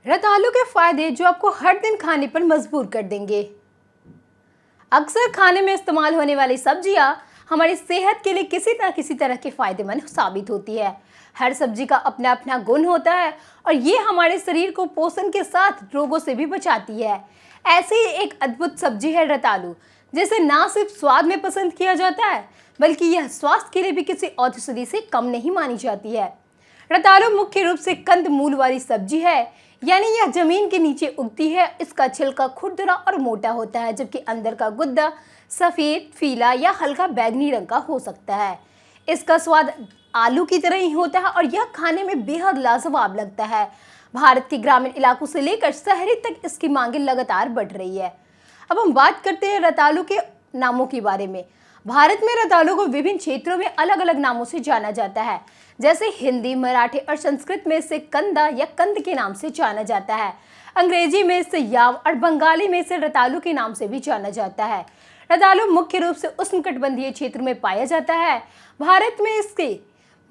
रतालू के फायदे जो आपको हर दिन खाने पर मजबूर कर देंगे। अक्सर खाने में इस्तेमाल होने वाली सब्जियां हमारी सेहत के लिए किसी ना किसी तरह के फायदेमंद साबित होती है। हर सब्जी का अपना अपना गुण होता है और ये हमारे शरीर को पोषण के साथ रोगों से भी बचाती है। ऐसी ही एक अद्भुत सब्जी है रतालू, जिसे ना सिर्फ स्वाद में पसंद किया जाता है बल्कि यह स्वास्थ्य के लिए भी किसी औषधि से कम नहीं मानी जाती है। रतालू मुख्य रूप से कंद मूल वाली सब्जी है, यानी यह जमीन के नीचे उगती है। इसका छिलका खुरदरा और मोटा होता है, जबकि अंदर का गुद्दा सफेद, पीला या हल्का बैंगनी रंग का हो सकता है। इसका स्वाद आलू की तरह ही होता है और यह खाने में बेहद लाजवाब लगता है। भारत के ग्रामीण इलाकों से लेकर शहरी तक इसकी मांगे लगातार बढ़ रही है। अब हम बात करते हैं रतालू के नामों के बारे में। भारत में रतालू को विभिन्न क्षेत्रों में अलग अलग नामों से जाना जाता है, जैसे हिंदी, मराठी और संस्कृत में इसे कंदा या कंद के नाम से जाना जाता है। अंग्रेजी में इसे याव और बंगाली में इसे रतालू के नाम से भी जाना जाता है। रतालू मुख्य रूप से उष्णकटिबंधीय क्षेत्र में पाया जाता है। भारत में इसके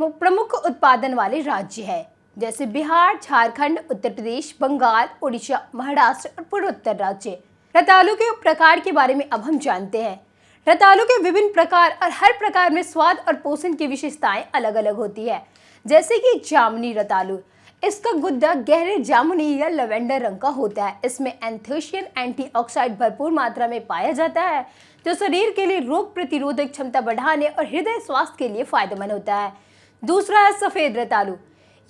प्रमुख उत्पादन वाले राज्य है, जैसे बिहार, झारखंड, उत्तर प्रदेश, बंगाल, उड़ीसा, महाराष्ट्र और पूर्वोत्तर राज्य। रतालू के प्रकार के बारे में अब हम जानते हैं। रतालू के विभिन्न प्रकार और हर प्रकार में स्वाद और पोषण की विशेषताएं अलग अलग होती है, जैसे कि जामुनी रतालू। इसका गुद्दा गहरे जामुनी या लैवेंडर रंग का होता है। इसमें एंथोसियन एंटीऑक्सीडेंट भरपूर मात्रा में पाया जाता है, जो शरीर के लिए रोग प्रतिरोधक क्षमता बढ़ाने और हृदय स्वास्थ्य के लिए फायदेमंद होता है। दूसरा है सफेद रतालू।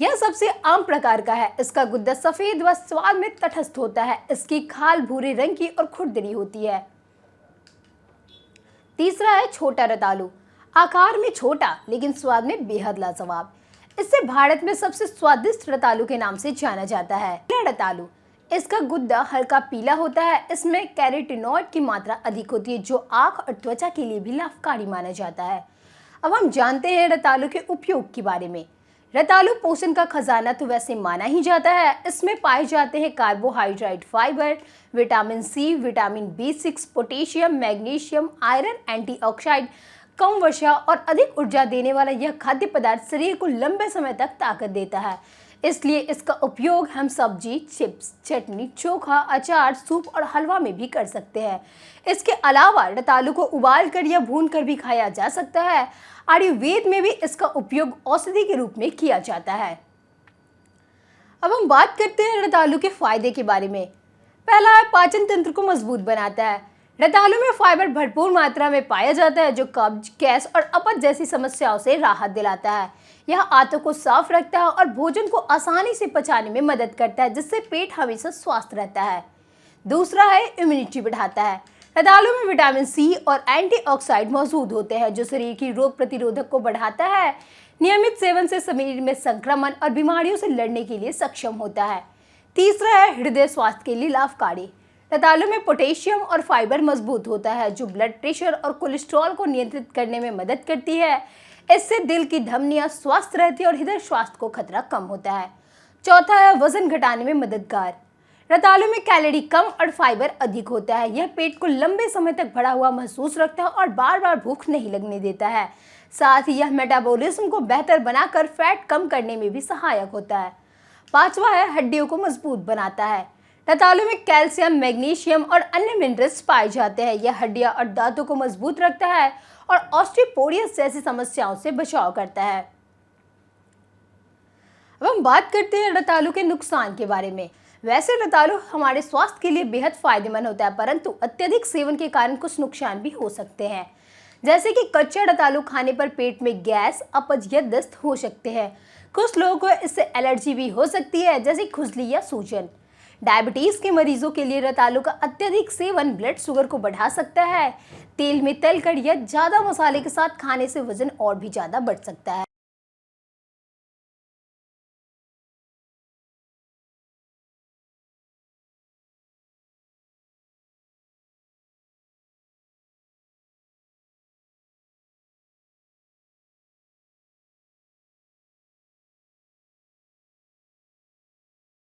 यह सबसे आम प्रकार का है। इसका गुद्दा सफेद व स्वाद में तटस्थ होता है। इसकी खाल भूरे रंग की और खुरदरी होती है। तीसरा है छोटा रतालू। आकार में छोटा लेकिन स्वाद में बेहद लाजवाब। इसे भारत में सबसे स्वादिष्ट रतालू के नाम से जाना जाता है। रतालू, इसका गुद्दा हल्का पीला होता है। इसमें कैरोटीनॉइड की मात्रा अधिक होती है, जो आंख और त्वचा के लिए भी लाभकारी माना जाता है। अब हम जानते हैं रतालू के उपयोग के बारे में। रतालू पोषण का खजाना तो वैसे माना ही जाता है। इसमें पाए जाते हैं carbohydrate, fibre, vitamin C, vitamin B6, potassium, magnesium, iron, antioxidant, कम वसा और अधिक ऊर्जा देने वाला यह खाद्य पदार्थ शरीर को लंबे समय तक ताकत देता है। इसलिए इसका उपयोग हम सब्जी, चिप्स, चटनी, चोखा, अचार, सूप और हलवा में भी कर सकते हैं। इसके अलावा रतालू को उबाल कर या भून कर भी खाया जा सकता है। आयुर्वेद में भी इसका उपयोग औषधि के रूप में किया जाता है। अब हम बात करते हैं रतालू के फायदे के बारे में। पहला है पाचन तंत्र को मजबूत बनाता है। रतालू में फाइबर भरपूर मात्रा में पाया जाता है, जो कब्ज, गैस और अपच जैसी समस्याओं से राहत दिलाता है। यह आंतों को साफ रखता है और भोजन को आसानी से पचाने में मदद करता है, जिससे पेट हमेशा स्वस्थ रहता है। दूसरा है इम्यूनिटी बढ़ाता है। रतालू में विटामिन सी और एंटीऑक्सीडेंट मौजूद होते हैं, जो शरीर की रोग प्रतिरोधक को बढ़ाता है। नियमित सेवन से शरीर में संक्रमण और बीमारियों से लड़ने के लिए सक्षम होता है। तीसरा है हृदय स्वास्थ्य के लिए लाभकारी। रतालू में पोटेशियम और फाइबर मजबूत होता है, जो ब्लड प्रेशर और कोलेस्ट्रॉल को नियंत्रित करने में मदद करती है। इससे दिल की धमनियां स्वस्थ रहती है और हृदय स्वास्थ्य को खतरा कम होता है। चौथा है वजन घटाने में मददगार। रतालू में कैलोरी कम और फाइबर अधिक होता है। यह पेट को लंबे समय तक भरा हुआ महसूस रखता है और बार बार भूख नहीं लगने देता है। साथ ही यह मेटाबॉलिज्म को बेहतर बनाकर फैट कम करने में भी सहायक होता है। पांचवा है हड्डियों को मजबूत बनाता है। रतालू में कैल्शियम, मैग्नीशियम और अन्य मिनरल्स पाए जाते हैं। यह हड्डियां और दांतों को मजबूत रखता है और ऑस्टियोपोरोसिस जैसी समस्याओं से बचाव करता है। अब हम बात करते हैं रतालू के नुकसान के बारे में। वैसे रतालू हमारे स्वास्थ्य के लिए बेहद फायदेमंद होता है, परंतु अत्यधिक सेवन के कारण कुछ नुकसान भी हो सकते हैं, जैसे कि कच्चा रतालू खाने पर पेट में गैस, अपच या दस्त हो सकते हैं। कुछ लोगों को इससे एलर्जी भी हो सकती है, जैसे खुजली या सूजन। डायबिटीज के मरीजों के लिए रतालू का अत्यधिक सेवन ब्लड शुगर को बढ़ा सकता है। तेल में तलकर या ज्यादा मसाले के साथ खाने से वजन और भी ज्यादा बढ़ सकता है।